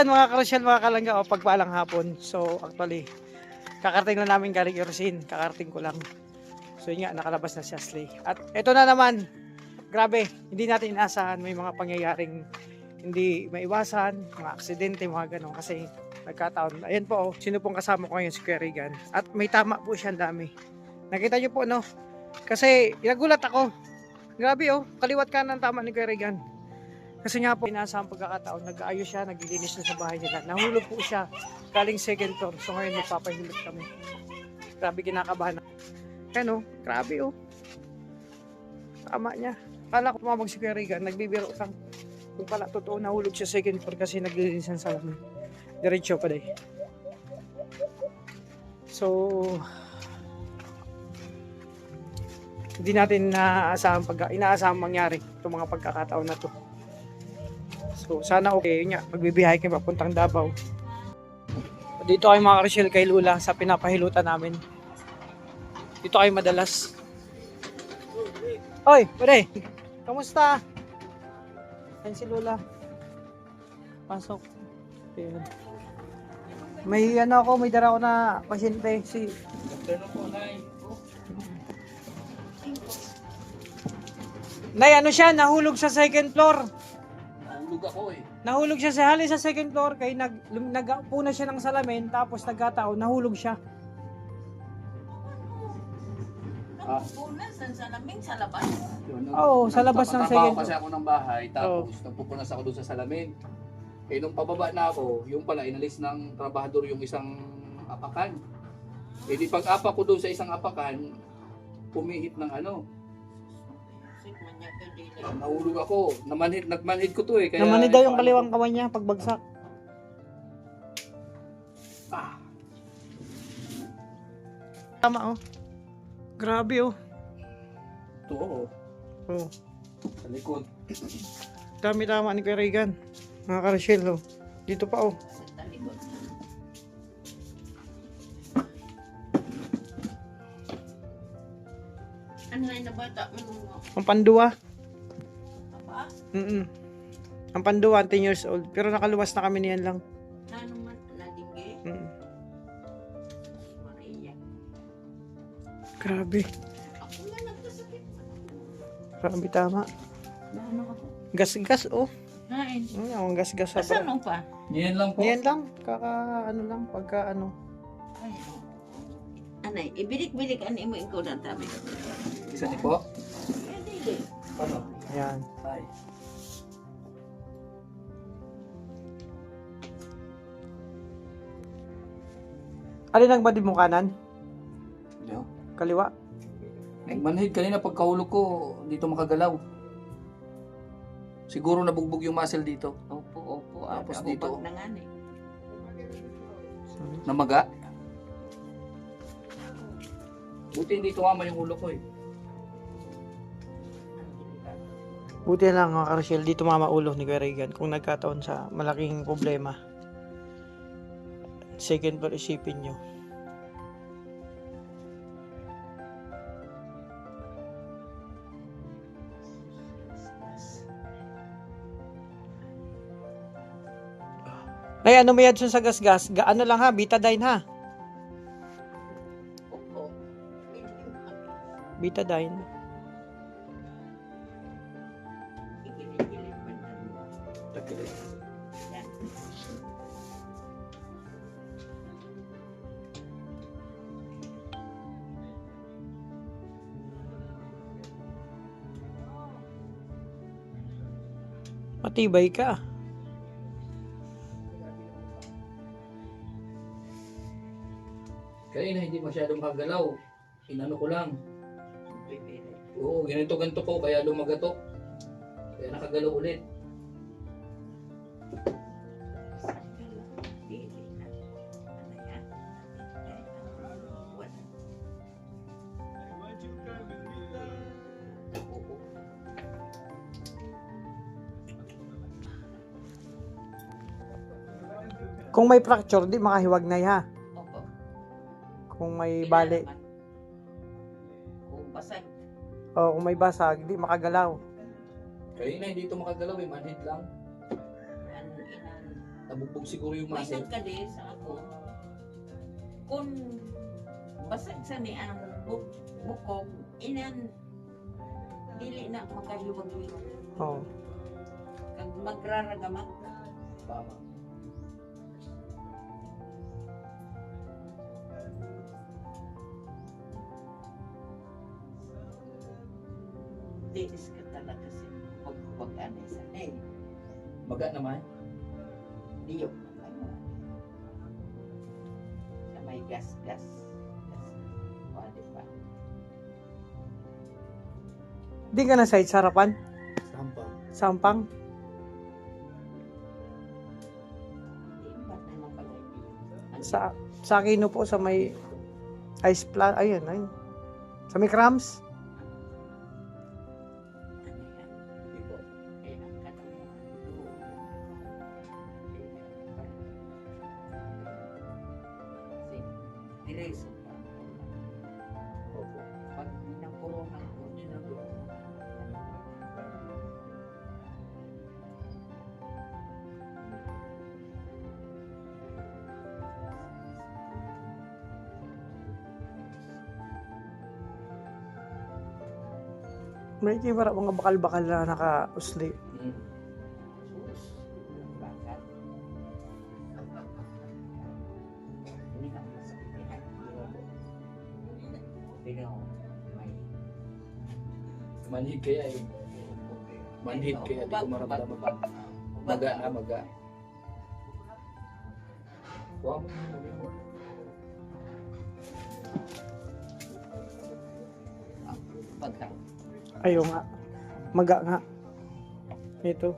yan mga karosyal, mga kalangga, o pagpaalang hapon. So actually, kakarting lang namin galing Irosin, kakarting ko lang. So yun nga, nakalabas na si Ashley. At ito na naman, grabe, hindi natin inaasahan, may mga pangyayaring hindi maiwasan, mga aksidente, mga ganun, kasi nagkataon. Ayan po, sino pong kasama ko ngayon, si Kuya Regan. At may tama po siya, ang dami. Nakita niyo po, no? Kasi nagulat ako. Grabe, kaliwat kanan tama ni Kuya Regan. Kasi nga po, inasang pagkakataon, nag-aayos siya, naglilinis na sa bahay nila. Nahulog po siya, galing second floor. So ngayon, magpapahilot kami. Grabe, kinakabahan. Ano, grabe Tama niya. Kala ko tumawag si Kuya Regan, nagbibiro lang. Kung pala, totoo, nahulog siya second floor kasi naglilinis na sa salamin. Diretso pa day. So, hindi natin inaasahang mangyari itong mga pagkakataon na to. So sana okay yun nga, magbibiyahe kayo papuntang Davao. Dito kayo mga Rochelle kay Lula sa pinapahilutan namin. Dito kayo madalas. Oy, pare, kamusta? Ayan si Lula. Pasok. Ayan. May may dala ko na pasyente si Nay, siya, nahulog sa second floor. Nahulog ako eh. Nahulog siya sa hali sa second floor kay nagpuna siya ng salamin tapos nagkataon nahulog siya. Nagpupuna sa salamin sa labas. Oo, sa labas ng second floor. Kasi ako ng bahay tapos nagpupunas ako doon sa salamin. Eh nung pababa na ako, yung pala inalis ng trabahador yung isang apakan. Eh di pag-apa ko doon sa isang apakan, pumihit ng nahulog ako. Nagmanhid ko to eh. Kaya, namanhid daw yung kaliwang kamay niya pagbagsak. Tama Grabe Ito sa likod. Dami tama ni Kuya Regan. Mga Rochelle Dito pa Ano na yung bata mo? Ang panduwa. Apa? Ang panduwa, 10 years old. Pero nakaluwas na kami niyan lang. Ano man? Nadigay? Maria. Grabe. Ako na nagkasakit. Grabe tama. Ano ka po? Gas-gas Hain. Ang gas-gas sa Saan pa? Yan lang po. Yan lang. Pagka Ay, anay, ibilik-bilik mo ikaw na tabi. Isa ni po. Hindi. Ano? Yan. Ay. Alin ang badib mo kanan? Yo. Kaliwa? Nagmanhid kanina pagkahulog ko, dito makagalaw. Siguro nabugbog yung muscle dito. Opo. Tapos dito. Na nga eh. Namaga. Buti hindi tumama yung ulo ko eh. Buti lang mga Rochelle, dito mamaulo ni Kuya Regan kung nagkataon sa malaking problema. Second floor, isipin nyo. Nay, mo yan sa gas-gas? Ano lang ha, Betadine ha? Opo. Betadine. Igilit-gilit pa na. Yan. Matibay ka. Kanina hindi masyado makagalaw. Inano ko lang. Oo, ganito ko kaya lumagatok. Kaya nakagalaw ulit. Kung may fracture, di makahiwag na ha. Opo. Kung may bali. Kung basag. O kung may basag, di makagalaw. Kanina hindi ito makagalaw eh, manhid lang. nabugbog siguro yung May muscle. nagkadi sa ako. Kung basag sa ni ang bukog, inan dili na makaliwag-liwag. Oo. Kag magraragamat ka. Tama. Dinis ka talaga kasi pag sa Maga naman. diyok na kayo. Sa may gas. Wali pa. Di ka na side sa harapan? Sampang. Sampang? Di ba na napalagi? Sa Aquino po, sa may ice plant. Ayun. Sa may crumbs? Hindi po. Diretso pa. Opo. Pag napuruhan ko, dinudok. May kibara mga bakal-bakal na naka-usli. Mm. Sus, bakit? Hindi ka masakitin. Pero may Manhid kaya eh. Manhid kaya di ko maramdaman. Maga na, maga. Wow. pagka. Ayaw nga. Maga nga. Ito.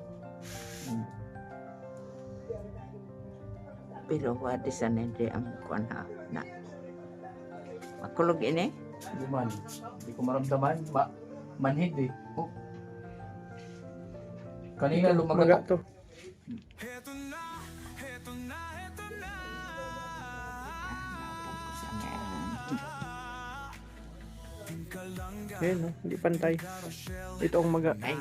Pero wadi sa hindi ang kuwan na. Makulog ini? Hindi man. Hindi ko maramdaman. Manhid eh. Oh. Kanina Ito, lumagat maga ako. to. Ayan, no? Hindi pantay. Ito ang maga. Ay,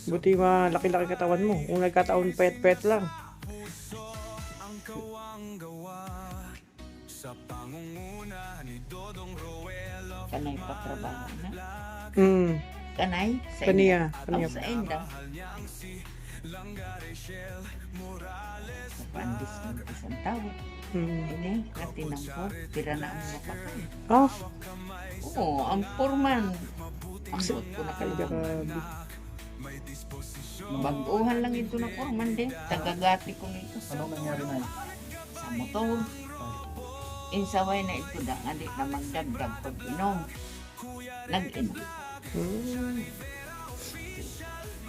Buti malaki-laki katawan mo. Kung nagkataon pet-pet lang. kanay patrabaho na. Kanay? Sa Kaniya. inyo? Sa inyo. Napandis ng isang tao. Ini, natinang ko. Tira na ang mapakay. Oh, Oo, ang foreman. Ang buot ko na ay, kalabang. grabe. Baguhan lang ito na foreman din. Tagagati ko nito. Anong nangyari na? Sa motor. Insaway na ito da. Adik na magdagdag pag inom. Nag-indi.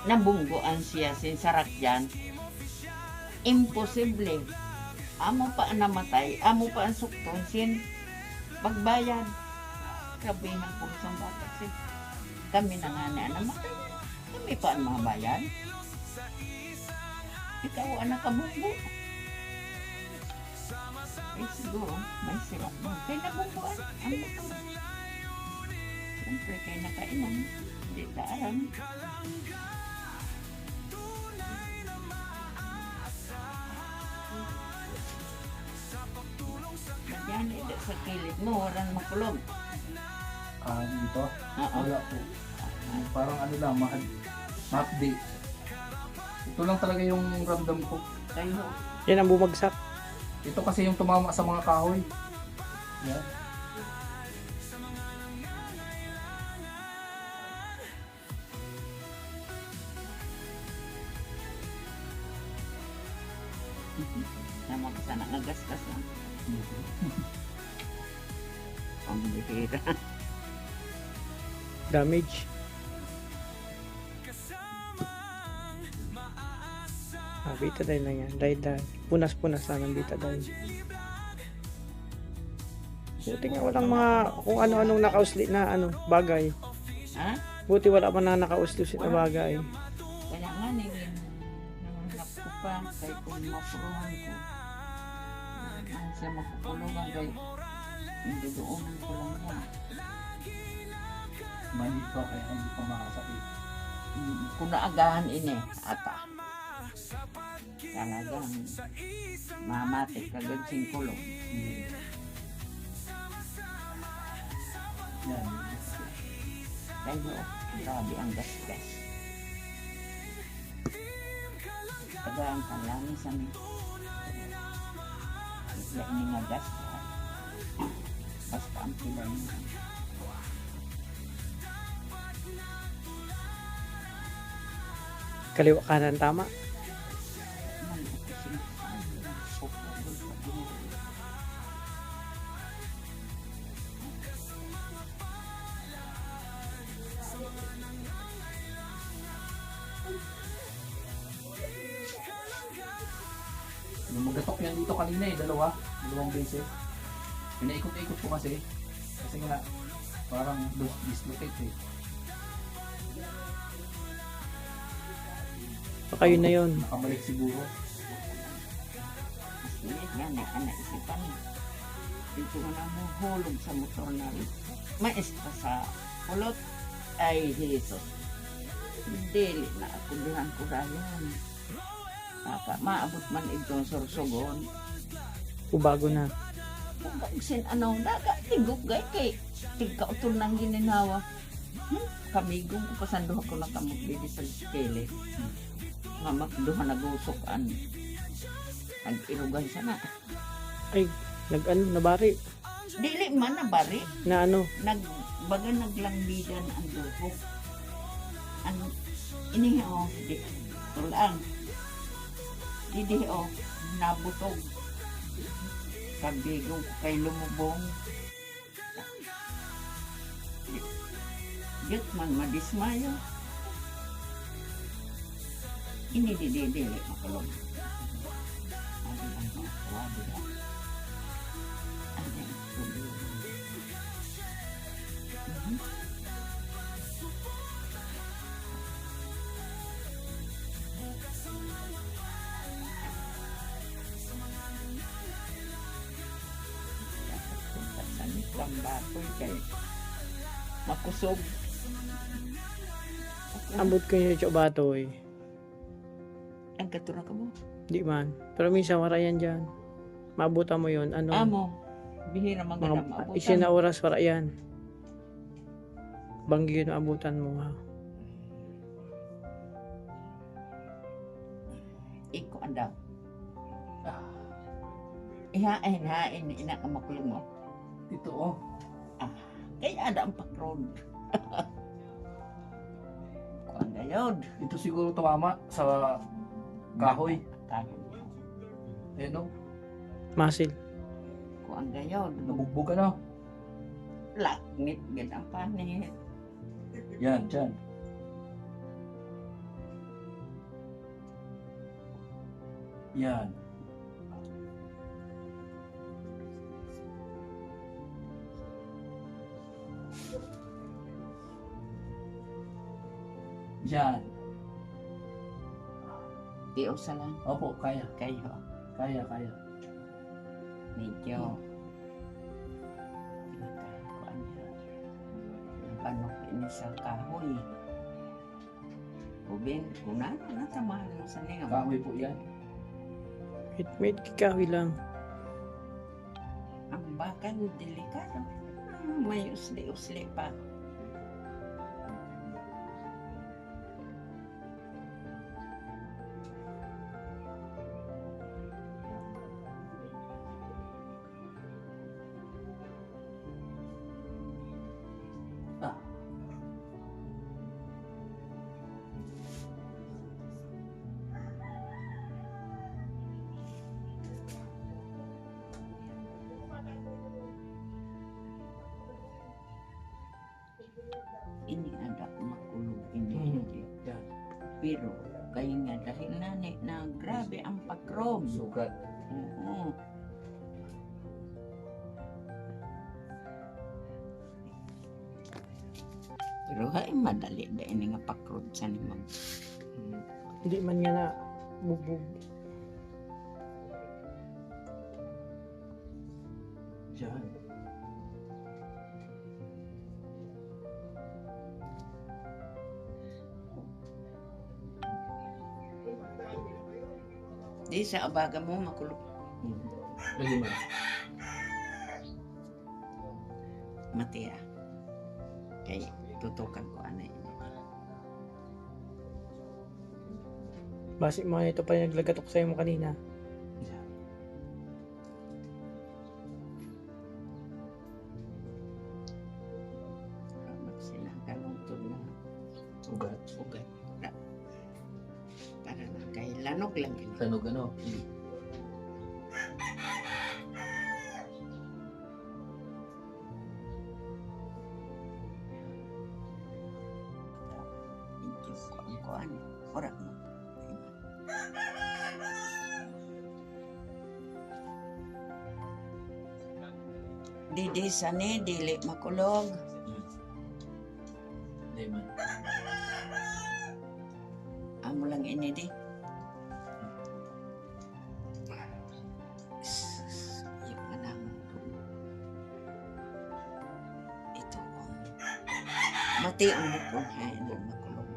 Nabungguan siya sinsarak dyan. Imposible. Amo pa ang namatay, amo pa ang sukton sin pagbayad. Sabi ng pulisang bata si kami na nga na namatay. Kami pa ang mga bayad. Ikaw anak kabunggo. Eh siguro, may sila mo. Kaya nabungguan ang motor. Siyempre, kaya nakainom. Hindi taaran. Yan, ito sa kilid mo, walang makulog. Dito? Oo. Wala po. Parang ano lang, ma-update. Ito lang talaga yung ramdam ko. Kayo, Yan ang bumagsak. Ito kasi yung tumama sa mga kahoy. Yan. naman ka sana nagastas lang. Ang bihira. Damage. Betadine lang yan. Dahil punas-punas lang ang betadine. Buti nga walang mga kung ano-anong nakausli na bagay. Ha? Buti wala pa na nakausli na bagay. Kaya nga nilin. Nanganap ko pa. Kaya kung mapuruhan ko. Ang sa makukulungan kay Hindi doon ko lang yan. Manit pa kaya hindi pa makasakit. Kung naagahan ini, ata. Talagang mamatik kagad singkulong. Yan. Kayo, grabe ang gasgas. Tagaan ka lang sa mi. Kaya ini nga gasgas. Basta ang pilay mo. Kaliwa kanan tama. Lumagatok yan dito kanina eh, dalawang beses. Pinaikot-ikot ko kasi nga parang dislocate eh. Baka yun na yun. Nakabalik siguro. Init nga na naisipan. Dito nga na hulog sa motor na maestra sa kulot. Ay, Jesus. Dili na ako dihan ko dayon. Papa, maabot man ito sorsogon. Ubago na. Kung sin ano, tigog gay kay tigkautol ng gininawa. Kamigong ko pasanduha ko na kamot dito sa kele. Nga makduha nagusokan. Nag-irugan sana. Ay, nabari. Dili man na bari. Na ano? Baga naglangbigan ang duho. Ang inihaw, di tulang. Didi nabutog. Kabigong kay lumubong. Diyot man madismayo. Ini didi makulong. Abi ang wabi na. Ano yung tuloy. Pambakoy kay makusog. Ambot ko yung Chobatoy. Ang katura ka mo? Di man. Pero minsan wala yan dyan. Maabutan mo yun. Ano? Amo, bihira mga Mga maabutan. isin na oras para yan. Banggi yun abutan mo ha. Iko andaw. Ihain, ina ka makulong mo. Ito oh. Kaya ada ang pakrod. Kuan gayod. Ito siguro tumama sa kahoy. Kahoy. Ayan oh. Masil. Kuan gayod. Nabugbog ka na. Laknit gid ang panit. Yan, dyan. Yan. Yan. Tiyo sa lang Opo, kaya. kayo. Kaya. Medyo kuan niya. Panok ini sa kahoy. Ubin, kunan na tamahan mo sa niya. Kahoy po yan. Wait, kikawi lang. Ang bakal delikado. May usli-usli pa. Ini ada makulong ini. Yan. Pero kaya nga dahil na grabe ang pakrom. Sugat. Oo. Pero hay madali da ini nga pakrom sa nimo. Hindi man nga na bugbog. Yan. Di sa abaga mo makulog. Lagi mo. Mati ah. Kaya tutukan ko anay. Basi mga ito pa yung naglagatok sa'yo mo kanina. Ramat silang kalungtod na Ugat. ugat. Para na kay lanok lang yun. Sanog ano? Medyo kuan. Ora mo. Didi sani dili makulog. Hindi man. Amo lang ini di. Yung manang ito mati ang po ay makulog.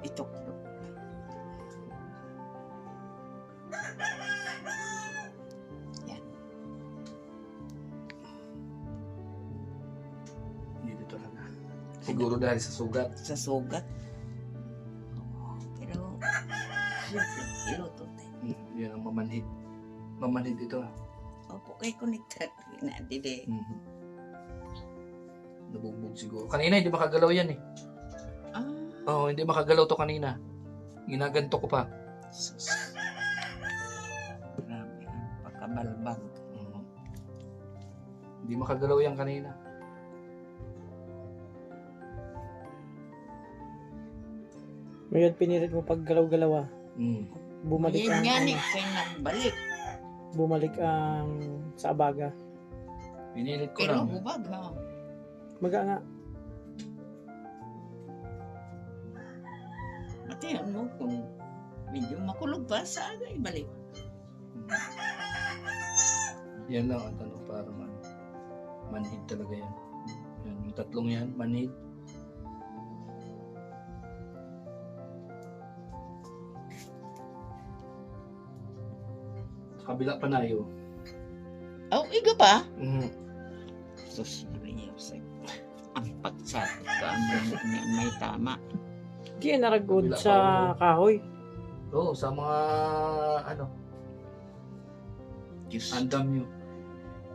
Ito yan. Hindi talaga. Siguro dahil sa sugat. Sa sugat. Pero siyempre iluto tayo. Yan ang mamanhid. Mamanhid ito. Opo kay connected na dide. Nabugbog siguro. Kanina hindi makagalaw yan eh. Ah, Oo, hindi makagalaw to kanina. Ginaganto ko pa. sus. Grabe ang pagkabalbag. Hindi makagalaw yan kanina. Ngayon pinilit mo pag galaw-galaw ah. Bumalik Yan ang, nga ni kay nagbalik. bumalik ang sa abaga. Pinilit ko Pero lang. hubag ha. Maga nga. Matiyan mo kung medyo makulog pa sa aga ibalik. Yan lang ang tanong para manhid talaga yan. Yan. Yung tatlong yan, manhid. Sa kabila pa na yun. Oh, iga pa? Mhm. Sus, Maria Jose. Ang pagsat ka may tama. Di yan naragod Kabila sa pa, kahoy. Oo, sa mga Diyos, andam nyo.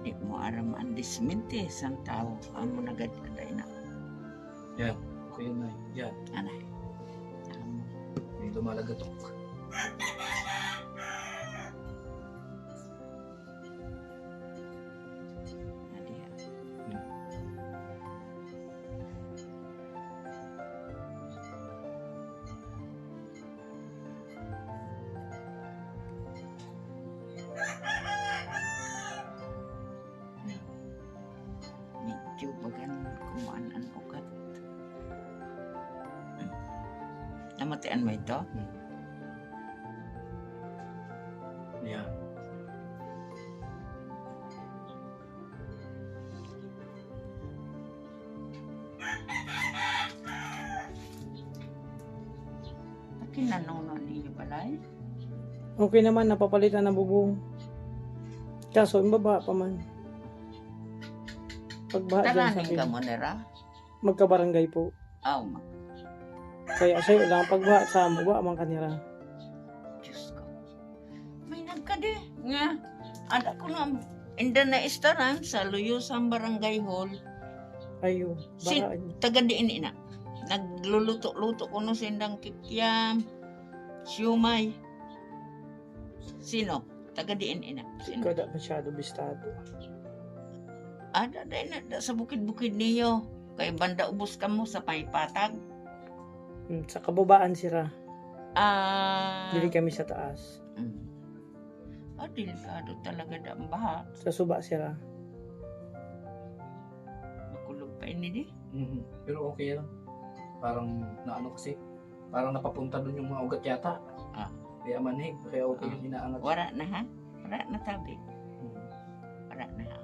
di mo aram ang dismente sang tao. Amo nagad-aday na. Okay na yan. Anay. Amo. May lumalagatok. Nadiya. Medyo bagan kumaan ang ugat. Namatian mo ito? Yan. Kinanaw ninyo balay? Okay naman, napapalitan ng bubong. Kaso, yung baba pa man. Pagbaha dyan sa Taraning ka mo nera? magkabarangay po. Aw, Kaya sa'yo lang pagbaha sa baba man kanira. Diyos ko. May nagkade nga. Ada ko na inda na istaran sa Luyusang Barangay Hall. Ayo, Sin- baka Taga diin ina. Nagluluto-luto ko no sindang kikyam, siumay. Sino? Taga diin ina. Sino? kada masyado bistado. Ada na sa bukid-bukid niyo. Kay banda ubos ka mo sa Paypatag. Sa kababaan sira. Dili Ah, kami sa taas. delikado talaga da ang baha. Sa suba sira. Makulog pa ini di. Pero okay lang. Parang naano kasi. Parang napapunta dun yung mga ugat yata. Ah. Kaya manhid. Kaya okay yung inaangat. Wala na ha? Wala na tabi. Wala na ha?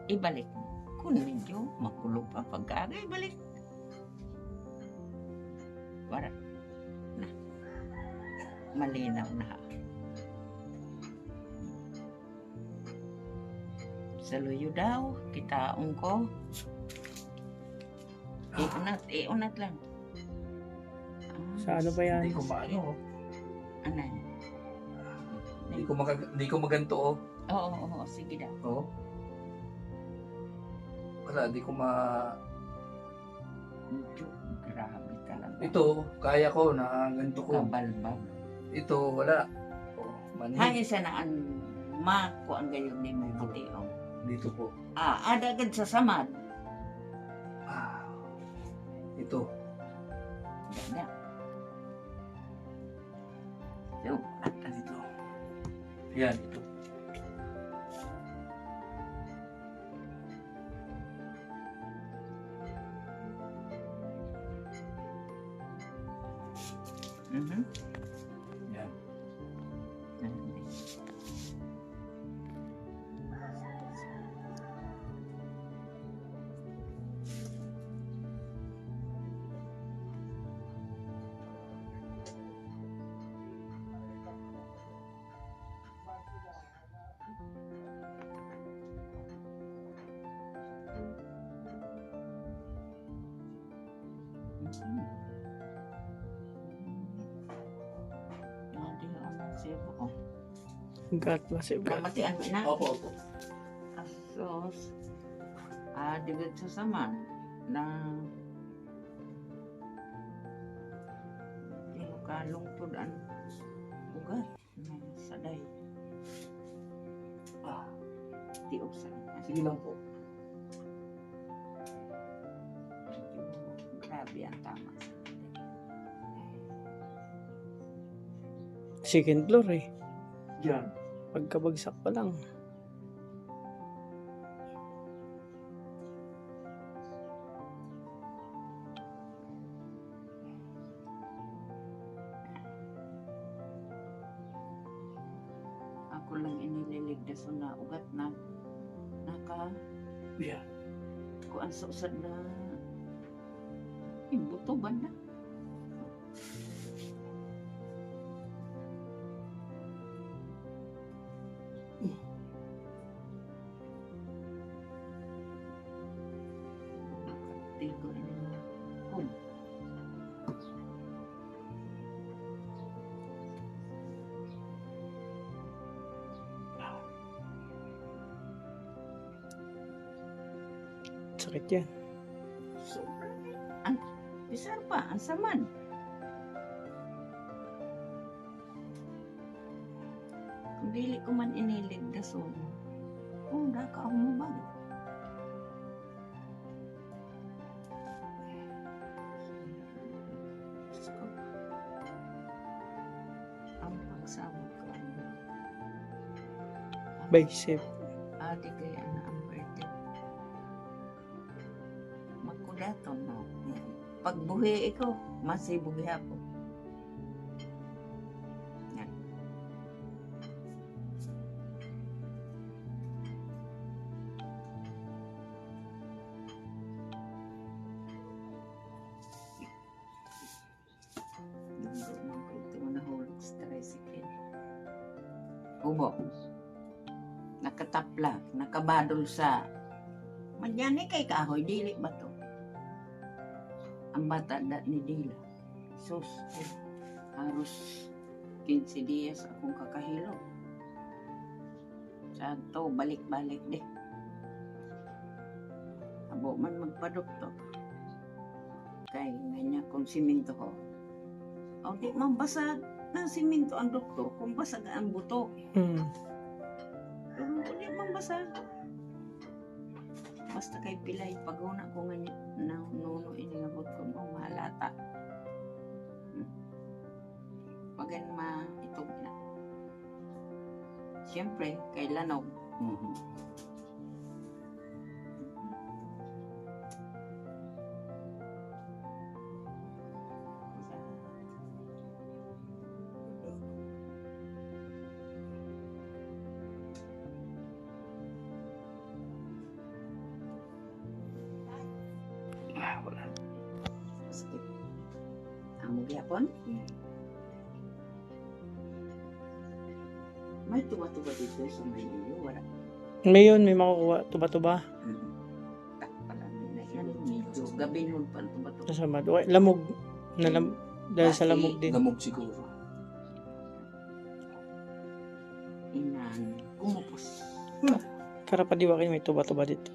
Ibalik mo. Kung medyo makulog pa pag-aga, ibalik. Wala na. Malinaw na ha? Saluyo daw, kitaong ko. Iunat lang. Sa ano ba yan? Hindi ko maano. Ano? Hindi ko maganto oh. Oo, sige daw. Oh. Wala, hindi ko Grabe talaga. Ito, kaya ko na ganito ko. Kabalbag. Ito, wala. Oh, manhid. Hangin sa naan, ko ang gayon ni mo kationg. Dito po. Adagad sa samad. Ito. Ganda. So, Dito. Yan, ito. mhm. Yan. God bless you. Namatian mo na. Opo. Asos. Digad sa saman na kalungtod ang ugat na saday. Tiok sa Sige lang po. Grabe ang tama. Second floor eh. Yan. Pagkabagsak pa lang. Ako lang inililigdas na ugat na Yan. kuan sa usad na buto banda. Tigo ini kun. Sakit yan. Sobra. Ang bisar pa ang saman. Kung dili ko man iniligdason, kung da ka umubag. Ang pagsabot ko. Bicep. Adi kaya na ang birthday. Magkudaton no. Pagbuhi ikaw, masibuhi ako. Yan. Ito mo nahulog sa tricycle. Ubo. Nakatapla, nakabadol sa Madyani kay kahoy, dili ba to? Ang bata ni Dila. Sus, harus 15 dias akong kakahilo. Sa to, balik-balik de. Abo man magpadoktor. Kay nga kung siminto ko. O di man basag ng siminto ang doktor kung basag ang buto. Pero di man basag. Basta kay pilay, pag-una ko nga na nuno inilabot ko mo, mahalata. Pagan itog na. Siyempre, kay Lanog. Wala. Sakit. Ang magyapon? May tuwa-tuwa dito sa may iyo. Wala. Ngayon, may makukuha. Tuba-tuba. Tak pala na yan. Medyo gabi nun pa ito ba ito? Kasama. Okay, lamog. Dahil sa lamog din. Lamog siguro. Inan. Kumupos. Karapadiwakin may tuba-tuba dito.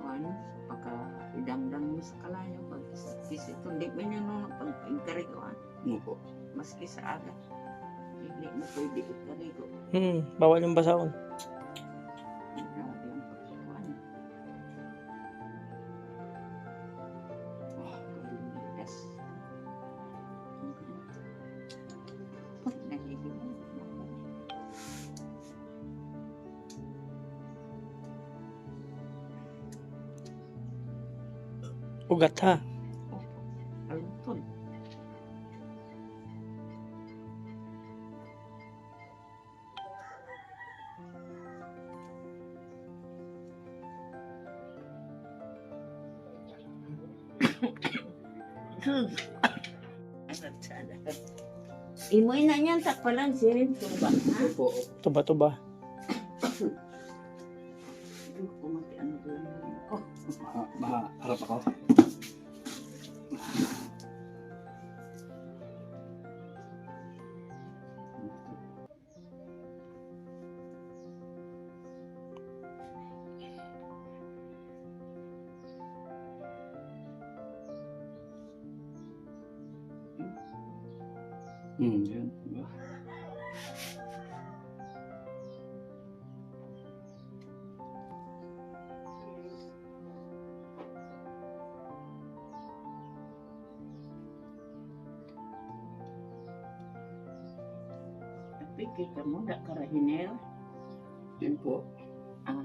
Ano? Pagka idamdam mo sa kalayo. Pag kisi ito, hindi mo niya nung pag-inkarigoan. Ano po? Maski sa aga. Hindi mo pwede ikarigo. Bawal yung basaon. Grabe ang pagkakuan. Yes. Pag nahihiwa. Ugat ha. Opo. Alutod. Imoy na niyan, takpalan siya. Tuba. Ha? Opo. Tuba-tuba. Kumati ano doon. Oh. Maharap ako. Yun. Diba? Tapi kita mo, dak karahiner. Yun po. Ah.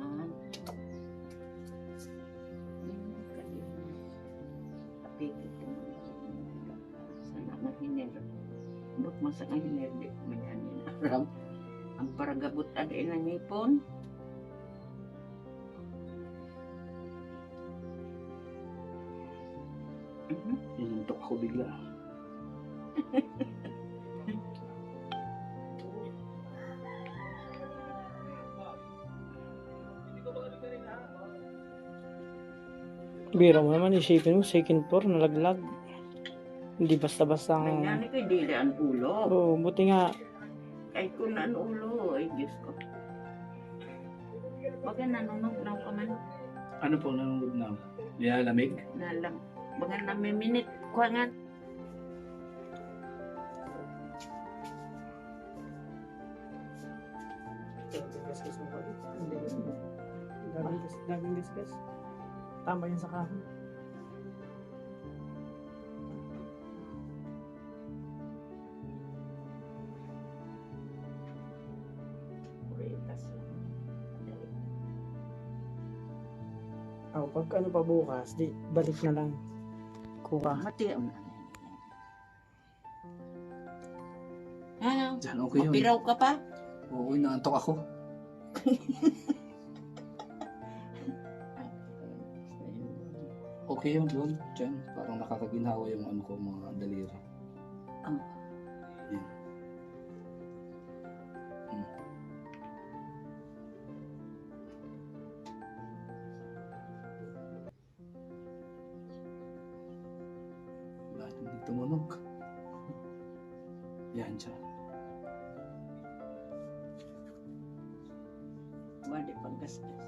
Tapi kita mo, sana nga hiner. Buk masa nga hiner, di mayanin aram. Ang paragabot ada ilang ipon. Inuntok ako bigla. Bira mo naman, isipin mo, second floor, nalaglag. Hindi basta-basta Ay, ang... nani ko, di ang ulo. Oo, buti nga. Ay, kung ang ulo, ay, Diyos ko. Baga nanunog lang ka man. Ano po nanonood na? Nilalamig? Nalang. Baga na may minute. Kuha nga. Daming discuss. Tama yun sa kahon. Kuritas. Pag ano pa bukas, di balik na lang. Kuha. Mati ang ano? Diyan, okay yun. Mapiraw ka pa? Oo, inaantok ako. Okay yun doon. Diyan, parang nakakaginawa yung ano ko, mga daliri. Ah. Yan. Wala hindi tumunog. Yan siya. Badi pagkaskas.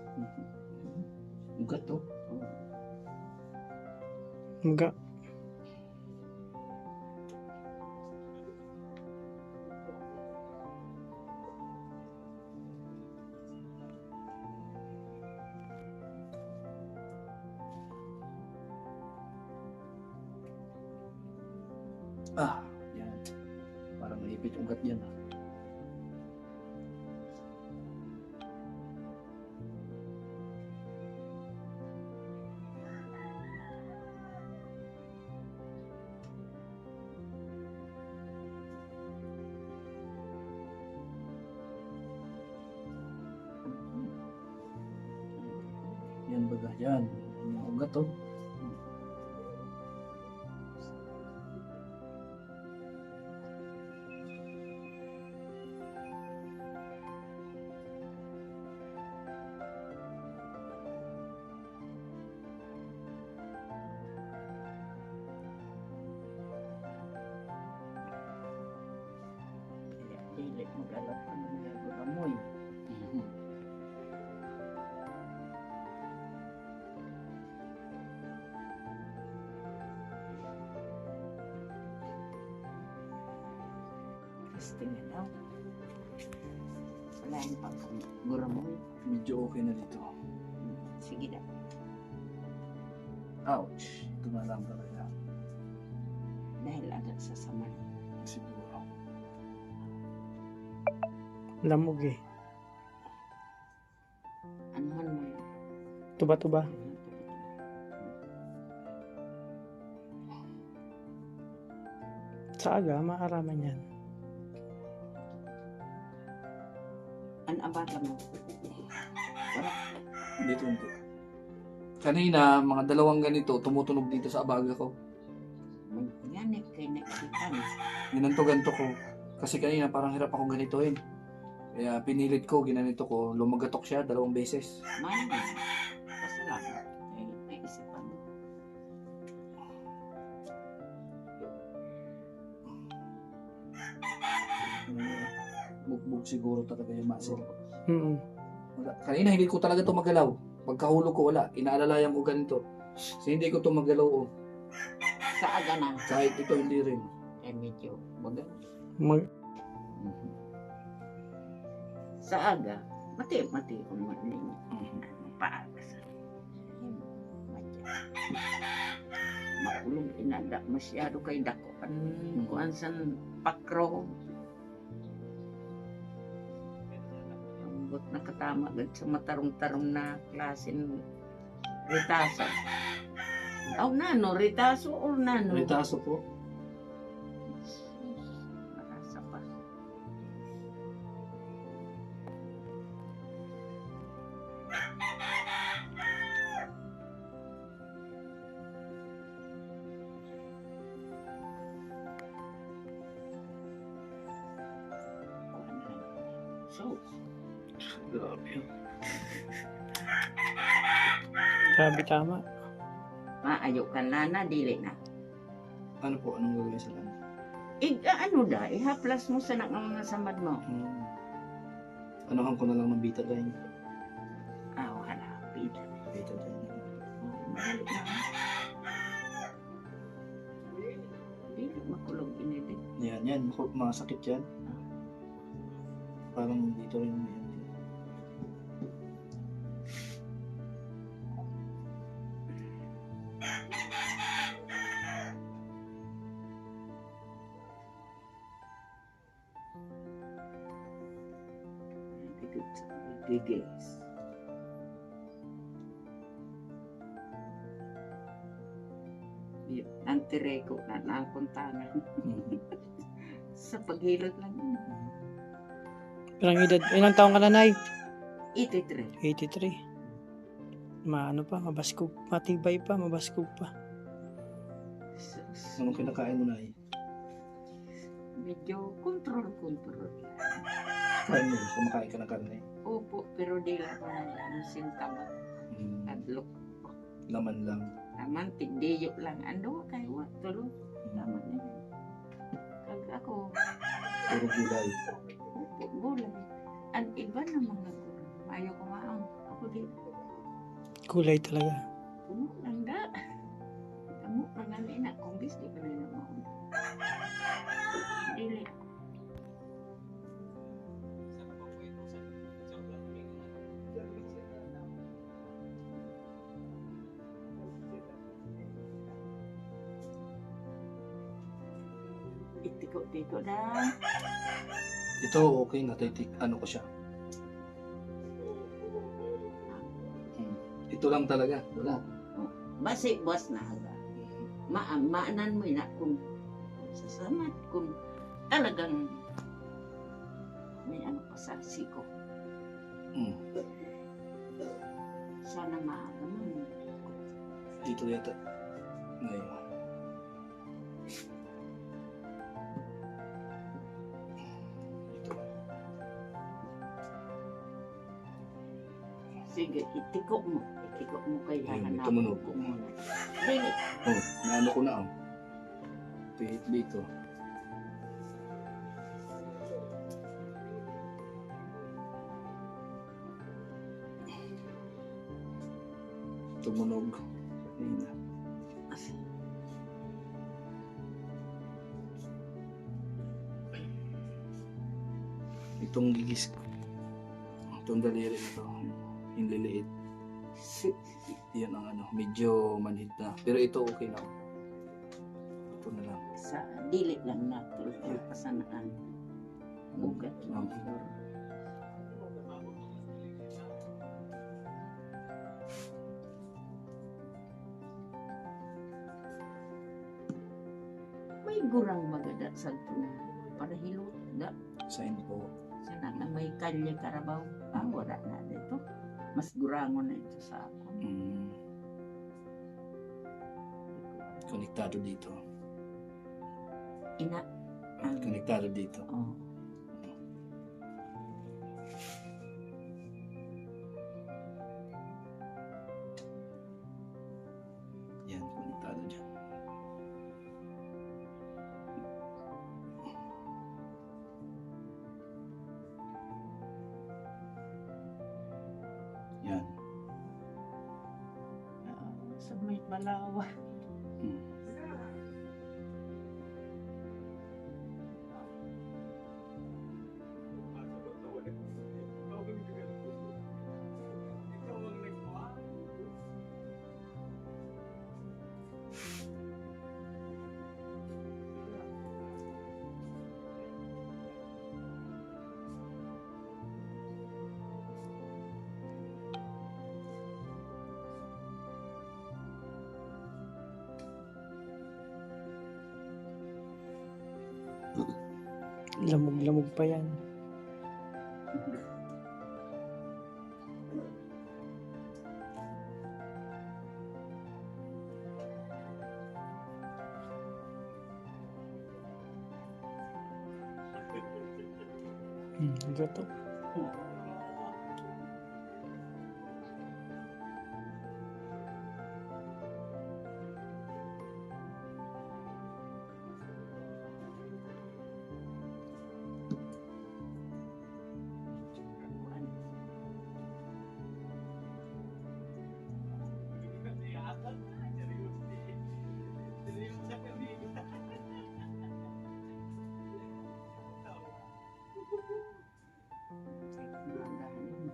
Ugat to. Mga. Yan. Parang naipit ugat yan. Yan baga, yan. Yung ugat to. Nagdala pa ng mga gulamoy. Mhm. Testing na daw. Wala yung pang gulamoy. Medyo okay na dito. Sige na. Ouch. Ito na lang talaga. Dahil agad sa saman. Siguro. Lamog eh. Anuhan mo yun? Tuba-tuba. Sa aga, maaraman yan. Ang abaga mo? Wala. Dito hindi. Kanina, mga dalawang ganito, tumutunog dito sa abaga ko. Ganit kay nakikitan. Ginanto-ganto ko. Kasi kanina parang hirap akong ganitoin. Kaya pinilit ko, ginanito ko, lumagatok siya 2 beses. Mano. Pasalamat. Ay, naisipan mo. Bugbog siguro talaga yung muscle. Mm. Wala. Kanina hindi ko talaga ito magalaw. Pagkahulog ko wala, inaalalayan ko ganito. Kasi hindi ko ito magalaw. Oh. Sa aga na. Kahit ito hindi rin. Eh, medyo bagal. Mag Sa aga, mati kung maling paaga sa makulong inada masyado kay dako kuan san pakro ambot nakatama gad sa matarong-tarong na klase ng ritaso nano ritaso or nano Ritaso po. marasa pa so Grabe yun. Grabe tama. maayo ka na dili na Ano po? Anong gagawin sa laman? ano da ihaplas mo sa mga samad mo Anuhan ko na lang ng betadine. wala pita Betadine. Mahalik na. Dili makulog inedit. Yan. Masakit yan. Parang dito rin yan. Dikit sa gigis. Antireko na nakuntangan. Sa paghilot lang yun. Ilang edad? Ilang taong ka na, Nay? 83. 83. Maano pa, mabaskog. Matibay pa, mabaskog pa. Sus. Anong kinakain mo na eh? Medyo control. Kain mo, kumakain ka ng karne. Opo, pero di lang ko na sintama. Adlok. Laman lang. Naman, tigdiyo lang. Ando, kayo, tulo. Naman niya. Kag ako, Puro gulay. opo, gulay. Ang iba na mga gulay. Ayaw kumaon. Ako di. Kulay talaga. Puno lang da. Kamu lang ang ina. Kung gusto ko rin naman. Dili. Itiko-tiko na. Ito okay na. Ano ko siya. Ito lang talaga. Wala. Basi buwas na haga. Maanan mo na kung sasamat kung talagang may ano pa sa siko. Mm. Sana maaga man. Dito yata. Ngayon. Sige, itikok mo. Itikok mo kay Ayun, hanap tumunog. ko muna. Dili. Oh, naano ko na. Dito. Tumunog. Ayun na. Itong gigis ko. Itong daliri nito. Yung liliit. Yan ang ano, medyo manhid na. Pero ito okay na. Ito na lang. Sa dili lang nato pasanaan. Ugat lang. May gurang magadat sa ito na para hilot da. Sign po. Sana na may kalye karabaw. Wala na dito. Mas gurangon na ito sa ako. Konektado dito. Ina. Konektado dito. Oh. Yan, konektado dyan. Yan. Sa may balawa. Lamog-lamog pa yan. Gato.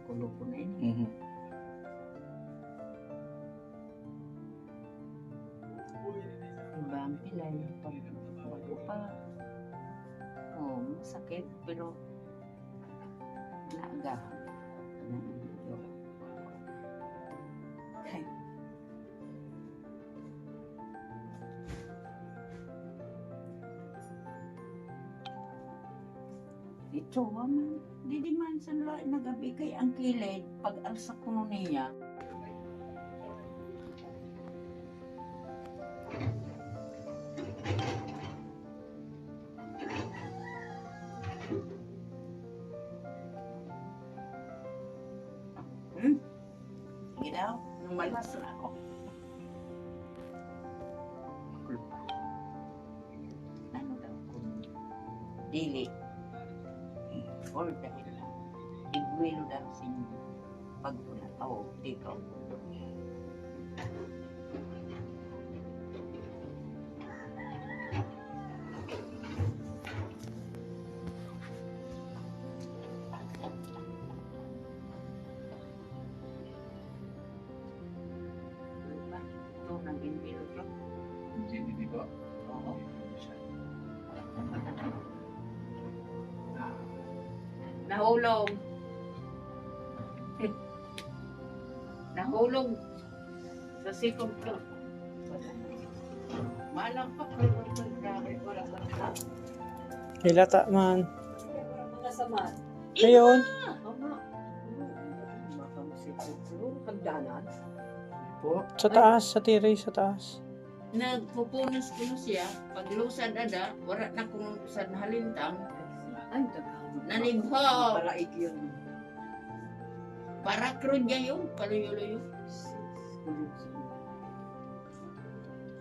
Kulo ko na ini. Iba ang pilay pag bago pa. Oh, masakit pero naagahan. Ay. Ito man, di man sa nagabi kay ang kilid pag alsa kuno niya. Sige daw, lumalas na ako. Ano daw kung dili or dahil igwilo daw sa inyo pagpula. Oo, dito. Ito, nag-inbilo ko. Hindi ba? Oo. Nahulog. Nahulog sa second floor. Malang pa wala pa. Hilata man. Mga saman. Ngayon, Ama. Mga second floor. Hagdanan. Po. sa taas, sa tiray, sa taas. Nagpupunos ko siya. Paglusad ada, wala na kung sa halintang. Ay, daghan. Nanibho. Palaig yun. Para krud niya yun. Paluyo-luyo.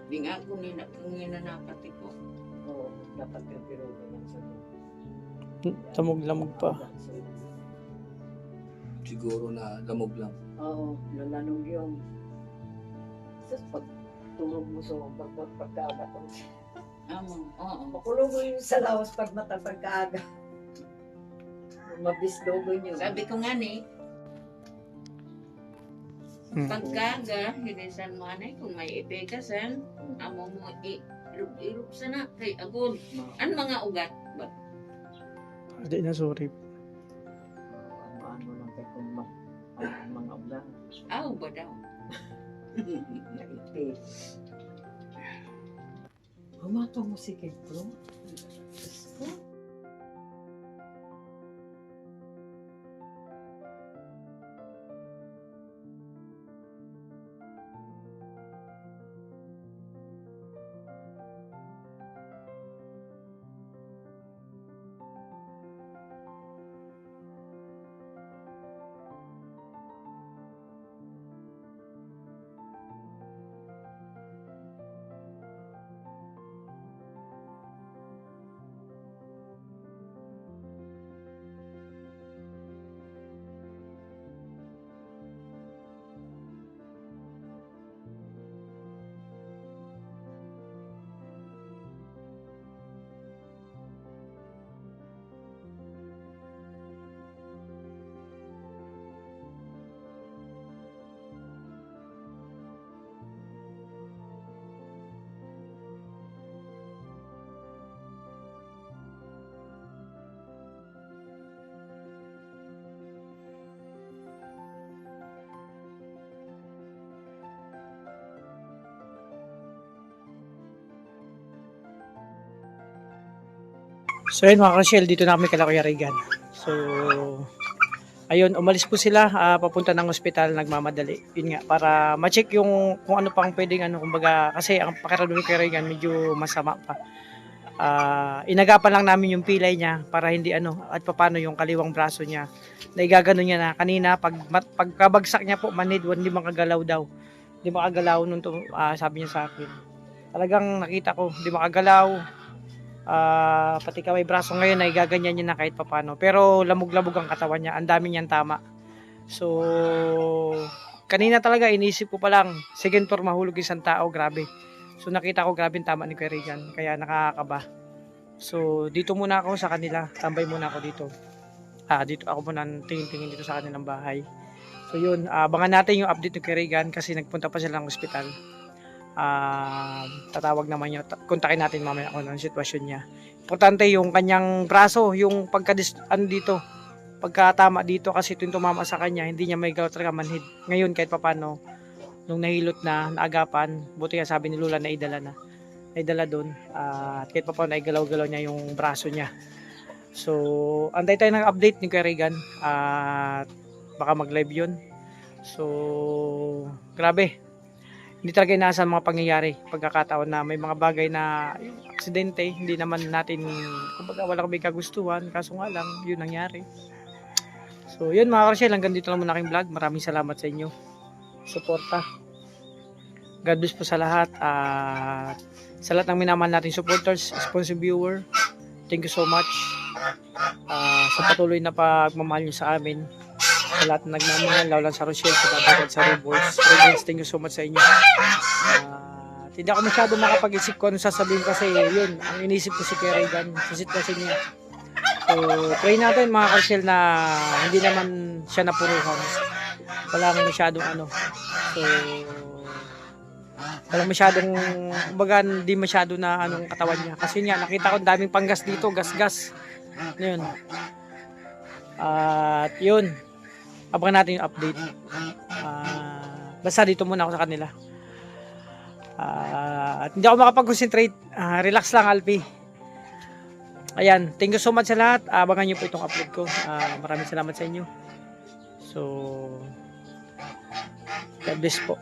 Di nga ako ninanapati ko. Oo, dapat yung pero lang sa Lamog-lamog pa. Siguro na lamog lang. Oo, lalanog yung Sus, pag tulog mo sa pagkaaga ko. Amo, oo. Makulong mo yung sa lawas pag pagkaaga. Mabisdogo nyo. Sabi ko nga ni, Hmm. pagkaga, hinisan mo anay, kung may ipikasan, amo mo irup-irup sana kay agod. An mga ugat ba? Hindi na, sorry. Ano lang kayo kung mga ulang. Aw ba daw? Naipi. Humato mo si Kate Bro. So yun mga Rochelle, dito na kami kala Kuya Regan. So, ayun, umalis po sila, papunta ng ospital, nagmamadali. Yun nga, para ma-check yung kung ano pang pwedeng kumbaga, kasi ang pakiramdam ni Kuya Regan medyo masama pa. Inagapan lang namin yung pilay niya para hindi at paano yung kaliwang braso niya. Naigagano niya na kanina, pagkabagsak niya po, manid, hindi makagalaw daw. Hindi makagalaw nung sabi niya sa akin. Talagang nakita ko, hindi makagalaw. Pati kamay braso ngayon ay gaganyan niya na kahit papano, pero lamog-labog ang katawan niya, ang dami niyang tama. So kanina talaga inisip ko pa lang second floor mahulog isang tao, grabe. So nakita ko grabe ang tama ni Kuya Regan, kaya nakakaba. So dito muna ako sa kanila, tambay muna ako dito. Dito ako muna tingin-tingin dito sa kanilang bahay. So yun, abangan natin yung update ni Kuya Regan kasi nagpunta pa sila ng ospital. Tatawag naman niya, kontakin natin mamaya kung ano ang sitwasyon niya. Importante yung kanyang braso, yung dito, pagkatama dito kasi tuwing tumama sa kanya, hindi niya may galaw talaga manhid. Ngayon kahit papano, nung nahilot na, naagapan, buti nga sabi ni Lula na idala doon, at kahit papano naigalaw-galaw niya yung braso niya. So, antay tayo ng update ni Kuya Regan, at baka mag-live yun. So, grabe. Hindi talaga inaasahan mga pangyayari, pagkakataon na may mga bagay na aksidente, hindi naman natin, kumbaga wala kami kagustuhan, kaso nga lang, yun nangyari. So yun mga Rochelle, hanggang dito lang muna aking vlog. Maraming salamat sa inyo. Suporta. God bless po sa lahat. Sa lahat ng minamahal nating supporters, sponsor viewer, thank you so much. Sa patuloy na pagmamahal nyo sa amin. Sa lahat na nagmamahal, lalo lang sa Rochelle, sa Babatad, sa Reborns. Thank you so much sa inyo. Hindi ako masyado makapag-isip ko ano sasabihin kasi yun, ang inisip ko si Kuya Regan sa sitwasyon niya. So, pray natin mga Rochelle na hindi naman siya napuruhan. Walang masyadong So, walang masyadong, kumbaga hindi masyado na katawan niya. Kasi nga, nakita ko daming panggas dito, gas-gas. Yun. At yun. Abangan natin yung update. Basta dito muna ako sa kanila. At hindi ako makapag-concentrate. Relax lang, Alpi. Ayan, thank you so much sa lahat. Abangan nyo po itong upload ko. Maraming salamat sa inyo. So, God bless po.